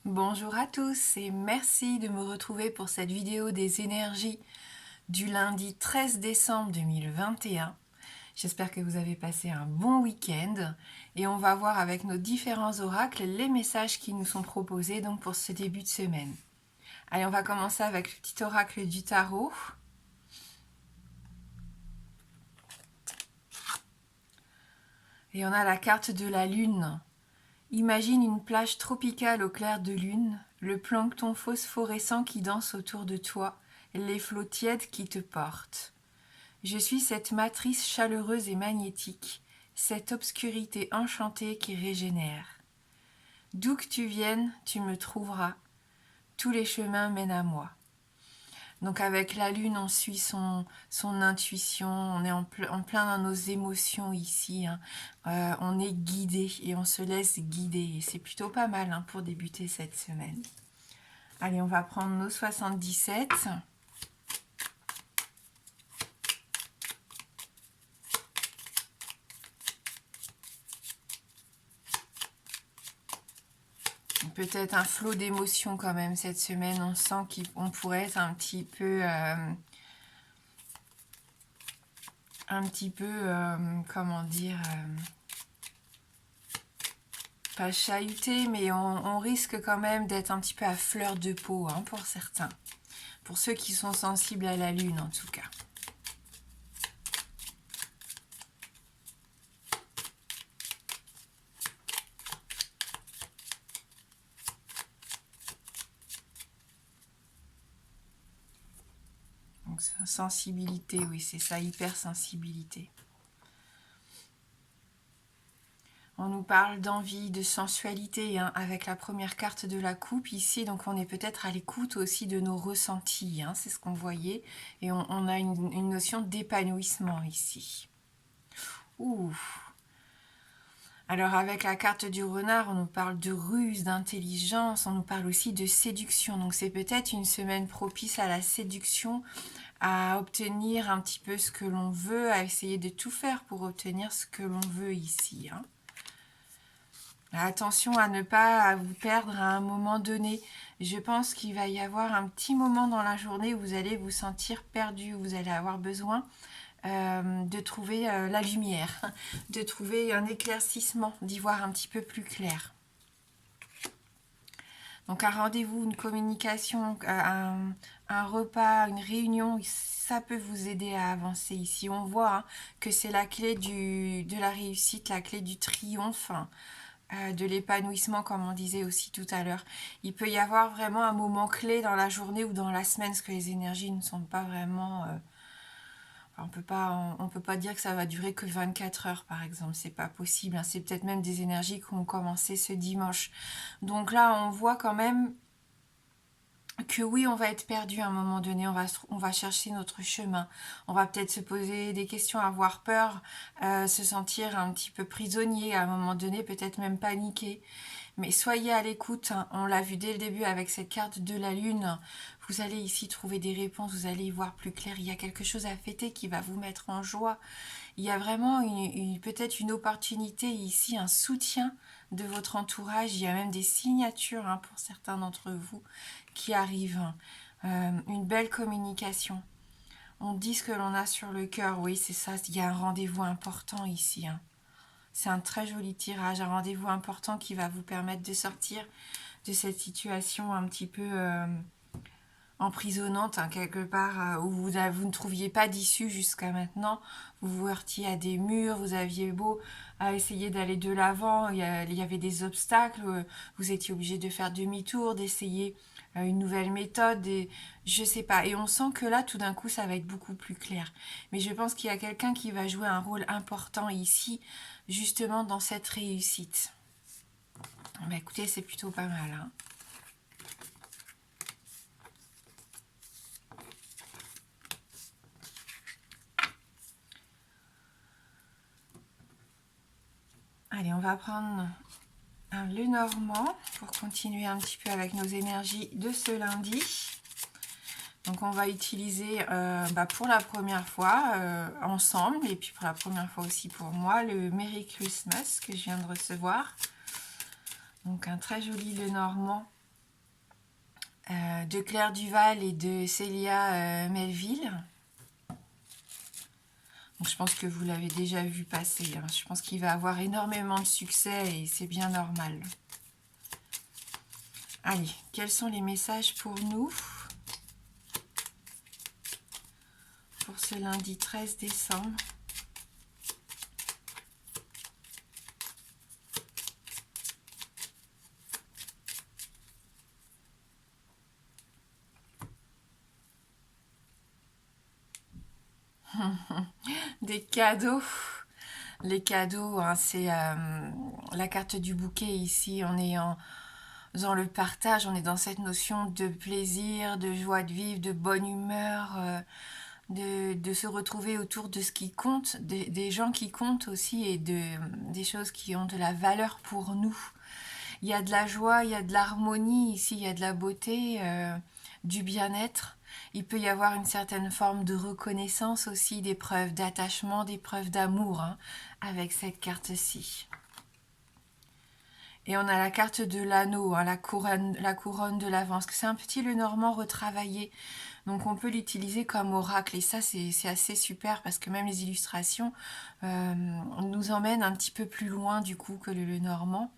Bonjour à tous et merci de me retrouver pour cette vidéo des énergies du lundi 13 décembre 2021. J'espère que vous avez passé un bon week-end et on va voir avec nos différents oracles les messages qui nous sont proposés donc pour ce début de semaine. Allez, on va commencer avec le petit oracle du tarot. Et on a la carte de la lune. Imagine une plage tropicale au clair de lune, le plancton phosphorescent qui danse autour de toi, les flots tièdes qui te portent. Je suis cette matrice chaleureuse et magnétique, cette obscurité enchantée qui régénère. D'où que tu viennes, tu me trouveras. Tous les chemins mènent à moi. Donc avec la lune, on suit son intuition, on est en plein dans nos émotions ici. On est guidé et on se laisse guider. Et c'est plutôt pas mal pour débuter cette semaine. Allez, on va prendre nos 77. Peut-être un flot d'émotions quand même cette semaine. On sent qu'on pourrait être un petit peu... comment dire... pas chahuté, mais on risque quand même d'être un petit peu à fleur de peau pour certains. Pour ceux qui sont sensibles à la lune en tout cas. Donc sensibilité, oui c'est ça, hypersensibilité. On nous parle d'envie, de sensualité avec la première carte de la coupe ici. Donc on est peut-être à l'écoute aussi de nos ressentis. C'est ce qu'on voyait. Et on a une notion d'épanouissement ici. Ouh. Alors avec la carte du renard, on nous parle de ruse, d'intelligence. On nous parle aussi de séduction. Donc c'est peut-être une semaine propice à la séduction, à obtenir un petit peu ce que l'on veut, à essayer de tout faire pour obtenir ce que l'on veut ici. Attention à ne pas vous perdre à un moment donné. Je pense qu'il va y avoir un petit moment dans la journée où vous allez vous sentir perdu. Vous allez avoir besoin de trouver la lumière, de trouver un éclaircissement, d'y voir un petit peu plus clair. Donc un rendez-vous, une communication, un repas, une réunion, ça peut vous aider à avancer ici. On voit que c'est la clé de la réussite, la clé du triomphe. De l'épanouissement comme on disait aussi tout à l'heure. Il peut y avoir vraiment un moment clé dans la journée ou dans la semaine parce que les énergies ne sont pas vraiment... on peut pas dire que ça va durer que 24 heures par exemple, c'est pas possible. C'est peut-être même des énergies qui ont commencé ce dimanche. Donc là on voit quand même que oui, on va être perdu à un moment donné, on va chercher notre chemin, on va peut-être se poser des questions, avoir peur, se sentir un petit peu prisonnier à un moment donné, peut-être même paniquer. Mais soyez à l'écoute, on l'a vu dès le début avec cette carte de la lune, vous allez ici trouver des réponses, vous allez y voir plus clair, il y a quelque chose à fêter qui va vous mettre en joie. Il y a vraiment peut-être une opportunité ici, un soutien de votre entourage, il y a même des signatures pour certains d'entre vous qui arrivent, une belle communication. On dit ce que l'on a sur le cœur, oui c'est ça, il y a un rendez-vous important ici. C'est un très joli tirage, un rendez-vous important qui va vous permettre de sortir de cette situation un petit peu emprisonnante, quelque part, où vous ne trouviez pas d'issue jusqu'à maintenant. Vous vous heurtiez à des murs, vous aviez beau à essayer d'aller de l'avant, il y avait des obstacles, vous étiez obligé de faire demi-tour, d'essayer une nouvelle méthode, et je sais pas. Et on sent que là, tout d'un coup, ça va être beaucoup plus clair. Mais je pense qu'il y a quelqu'un qui va jouer un rôle important ici, justement dans cette réussite. Bah écoutez, c'est plutôt pas mal. Allez, on va prendre un Lenormand pour continuer un petit peu avec nos énergies de ce lundi. Donc on va utiliser pour la première fois ensemble, et puis pour la première fois aussi pour moi, le Merry Christmas que je viens de recevoir. Donc un très joli Lenormand de Claire Duval et de Célia Melville. Donc, je pense que vous l'avez déjà vu passer, hein. Je pense qu'il va avoir énormément de succès et c'est bien normal. Allez, quels sont les messages pour nous pour ce lundi 13 décembre? Des cadeaux. Les cadeaux, hein, c'est la carte du bouquet ici. On est dans le partage, on est dans cette notion de plaisir, de joie de vivre, de bonne humeur, de se retrouver autour de ce qui compte, des gens qui comptent aussi et des choses qui ont de la valeur pour nous. Il y a de la joie, il y a de l'harmonie ici, il y a de la beauté, du bien-être. Il peut y avoir une certaine forme de reconnaissance aussi, des preuves d'attachement, des preuves d'amour, hein, avec cette carte-ci. Et on a la carte de l'anneau, hein, la couronne de l'avance. C'est un petit Lenormand retravaillé. Donc on peut l'utiliser comme oracle. Et ça, c'est assez super parce que même les illustrations nous emmènent un petit peu plus loin du coup que le Lenormand.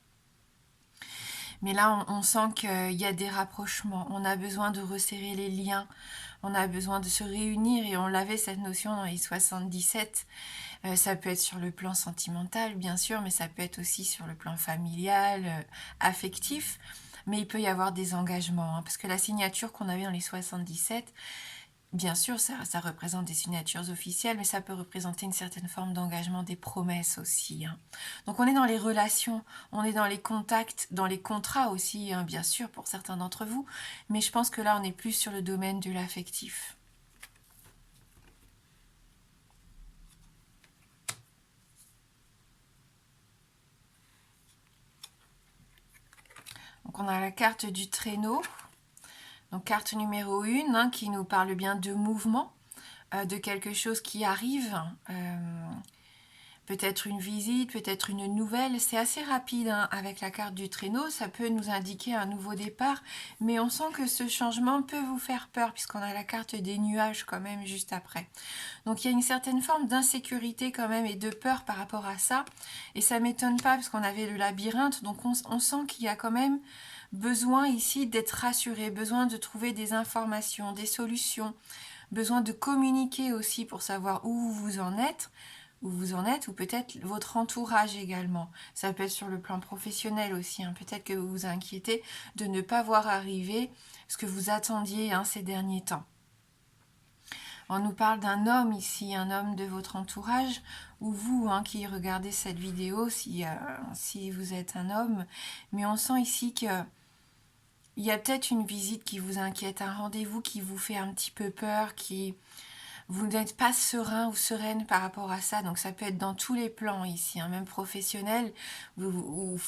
Mais là, on sent qu'il y a des rapprochements. On a besoin de resserrer les liens. On a besoin de se réunir. Et on l'avait cette notion dans les 77. Ça peut être sur le plan sentimental, bien sûr, mais ça peut être aussi sur le plan familial, affectif. Mais il peut y avoir des engagements, hein, parce que la signature qu'on avait dans les 77, bien sûr, ça représente des signatures officielles, mais ça peut représenter une certaine forme d'engagement, des promesses aussi, hein. Donc on est dans les relations, on est dans les contacts, dans les contrats aussi, hein, bien sûr, pour certains d'entre vous. Mais je pense que là, on est plus sur le domaine de l'affectif. Donc on a la carte du traîneau. Donc carte numéro 1, hein, qui nous parle bien de mouvement, de quelque chose qui arrive, peut-être une visite, peut-être une nouvelle. C'est assez rapide, hein, avec la carte du traîneau, ça peut nous indiquer un nouveau départ, mais on sent que ce changement peut vous faire peur puisqu'on a la carte des nuages quand même juste après. Donc il y a une certaine forme d'insécurité quand même et de peur par rapport à ça, et ça m'étonne pas parce qu'on avait le labyrinthe, donc on sent qu'il y a quand même besoin ici d'être rassuré, besoin de trouver des informations, des solutions, besoin de communiquer aussi pour savoir où vous en êtes, ou peut-être votre entourage également. Ça peut être sur le plan professionnel aussi, hein. Peut-être que vous vous inquiétez de ne pas voir arriver ce que vous attendiez, hein, ces derniers temps. On nous parle d'un homme ici, un homme de votre entourage, ou vous, hein, qui regardez cette vidéo, si vous êtes un homme. Mais on sent ici que il y a peut-être une visite qui vous inquiète, un rendez-vous qui vous fait un petit peu peur, qui vous n'êtes pas serein ou sereine par rapport à ça. Donc ça peut être dans tous les plans ici, hein, même professionnel, ou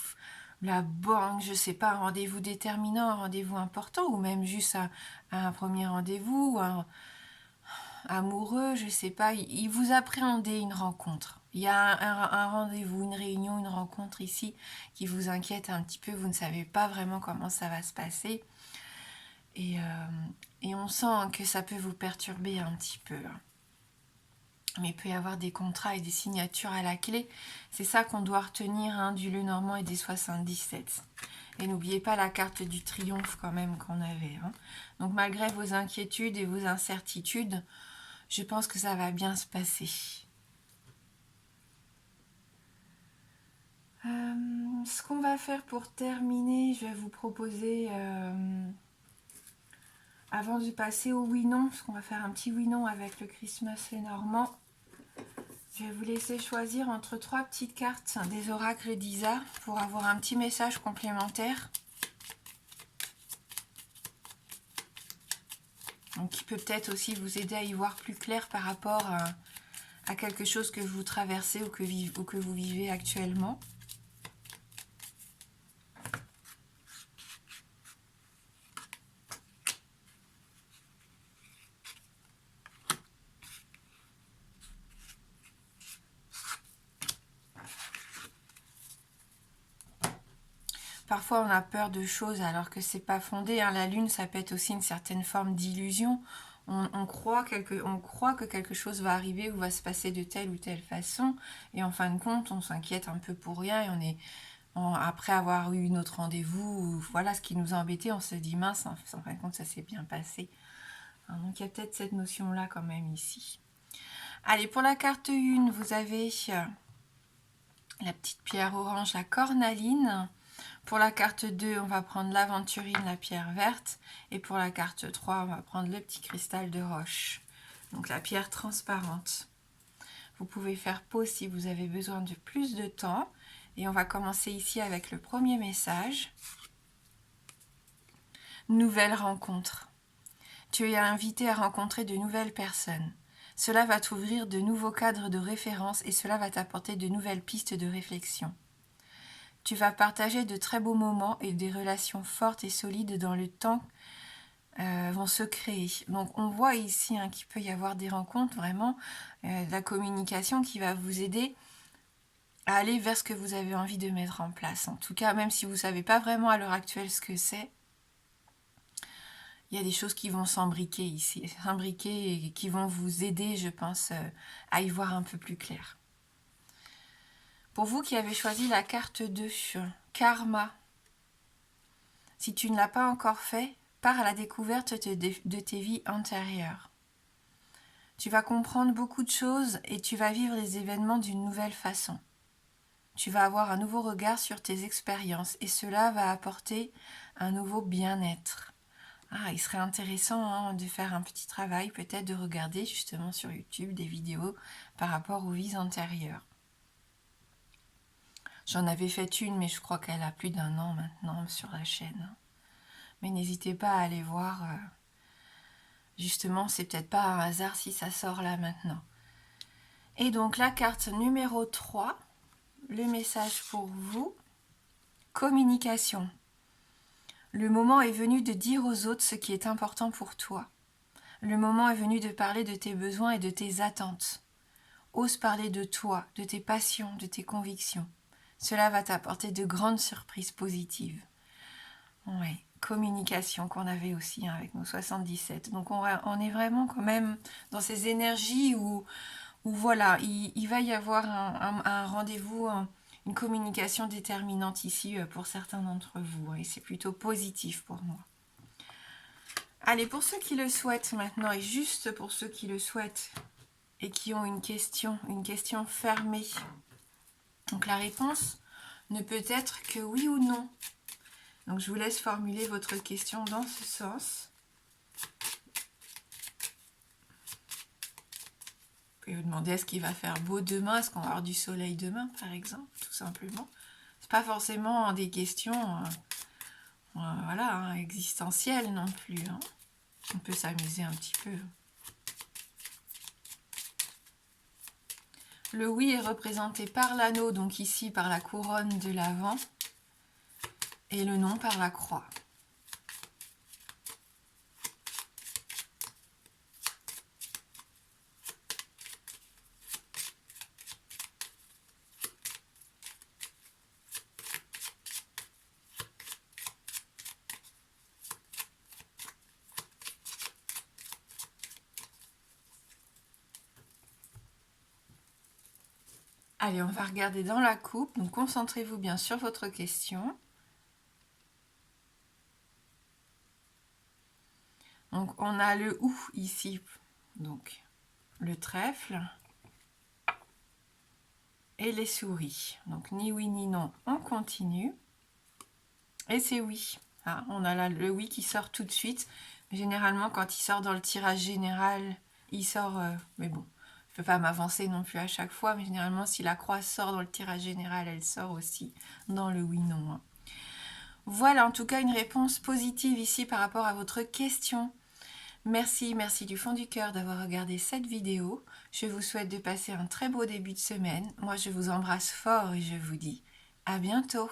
la banque, je sais pas, un rendez-vous déterminant, un rendez-vous important, ou même juste un premier rendez-vous, amoureux, je sais pas. Il vous appréhendez une rencontre. Il y a un rendez-vous, une réunion, une rencontre ici qui vous inquiète un petit peu. Vous ne savez pas vraiment comment ça va se passer. Et on sent que ça peut vous perturber un petit peu. Mais il peut y avoir des contrats et des signatures à la clé. C'est ça qu'on doit retenir, hein, du Lenormand et des 77. Et n'oubliez pas la carte du triomphe quand même qu'on avait, hein. Donc malgré vos inquiétudes et vos incertitudes, je pense que ça va bien se passer. Ce qu'on va faire pour terminer, je vais vous proposer, avant de passer au oui-non, parce qu'on va faire un petit oui-non avec le Christmas Lenormand, je vais vous laisser choisir entre 3 petites cartes des oracles d'Isa pour avoir un petit message complémentaire. Donc, qui peut peut-être aussi vous aider à y voir plus clair par rapport à quelque chose que vous traversez ou que vous vivez actuellement. Parfois, on a peur de choses alors que c'est pas fondé, hein. La lune, ça peut être aussi une certaine forme d'illusion. On croit que quelque chose va arriver ou va se passer de telle ou telle façon. Et en fin de compte, on s'inquiète un peu pour rien. Et après avoir eu notre rendez-vous, voilà ce qui nous a embêtés, on se dit mince, en fin de compte, ça s'est bien passé. Hein, donc il y a peut-être cette notion-là quand même ici. Allez, pour la carte 1, vous avez la petite pierre orange, la cornaline. Pour la carte 2, on va prendre l'aventurine, la pierre verte. Et pour la carte 3, on va prendre le petit cristal de roche. Donc la pierre transparente. Vous pouvez faire pause si vous avez besoin de plus de temps. Et on va commencer ici avec le premier message. Nouvelle rencontre. Tu es invité à rencontrer de nouvelles personnes. Cela va t'ouvrir de nouveaux cadres de référence et cela va t'apporter de nouvelles pistes de réflexion. Tu vas partager de très beaux moments et des relations fortes et solides dans le temps vont se créer. Donc on voit ici qu'il peut y avoir des rencontres, vraiment, de la communication qui va vous aider à aller vers ce que vous avez envie de mettre en place. En tout cas, même si vous ne savez pas vraiment à l'heure actuelle ce que c'est, il y a des choses qui vont s'imbriquer ici, s'imbriquer et qui vont vous aider, je pense, à y voir un peu plus clair. Pour vous qui avez choisi la carte 2, Karma, si tu ne l'as pas encore fait, pars à la découverte de tes vies antérieures. Tu vas comprendre beaucoup de choses et tu vas vivre les événements d'une nouvelle façon. Tu vas avoir un nouveau regard sur tes expériences et cela va apporter un nouveau bien-être. Il serait intéressant de faire un petit travail, peut-être de regarder justement sur YouTube des vidéos par rapport aux vies antérieures. J'en avais fait une, mais je crois qu'elle a plus d'1 an maintenant sur la chaîne. Mais n'hésitez pas à aller voir. Justement, c'est peut-être pas un hasard si ça sort là maintenant. Et donc la carte numéro 3, le message pour vous, communication. Le moment est venu de dire aux autres ce qui est important pour toi. Le moment est venu de parler de tes besoins et de tes attentes. Ose parler de toi, de tes passions, de tes convictions. Cela va t'apporter de grandes surprises positives. Oui, communication qu'on avait aussi avec nos 77. Donc on est vraiment quand même dans ces énergies où voilà, il va y avoir un rendez-vous, une communication déterminante ici pour certains d'entre vous. Et c'est plutôt positif pour moi. Allez, pour ceux qui le souhaitent maintenant, et juste pour ceux qui le souhaitent et qui ont une question fermée. Donc la réponse ne peut être que oui ou non. Donc je vous laisse formuler votre question dans ce sens. Vous pouvez vous demander est-ce qu'il va faire beau demain, est-ce qu'on va avoir du soleil demain par exemple, tout simplement. C'est pas forcément des questions voilà, existentielles non plus. On peut s'amuser un petit peu. Le oui est représenté par l'anneau, donc ici par la couronne de l'avant, et le non par la croix. Allez, on va regarder dans la coupe, donc concentrez-vous bien sur votre question. Donc on a le ou ici, donc le trèfle et les souris. Donc ni oui ni non, on continue. Et c'est oui. On a là le oui qui sort tout de suite. Généralement quand il sort dans le tirage général, il sort, mais bon, je ne peux pas m'avancer non plus à chaque fois, mais généralement si la croix sort dans le tirage général, elle sort aussi dans le oui-non. Voilà, en tout cas une réponse positive ici par rapport à votre question. Merci du fond du cœur d'avoir regardé cette vidéo. Je vous souhaite de passer un très beau début de semaine. Moi, je vous embrasse fort et je vous dis à bientôt.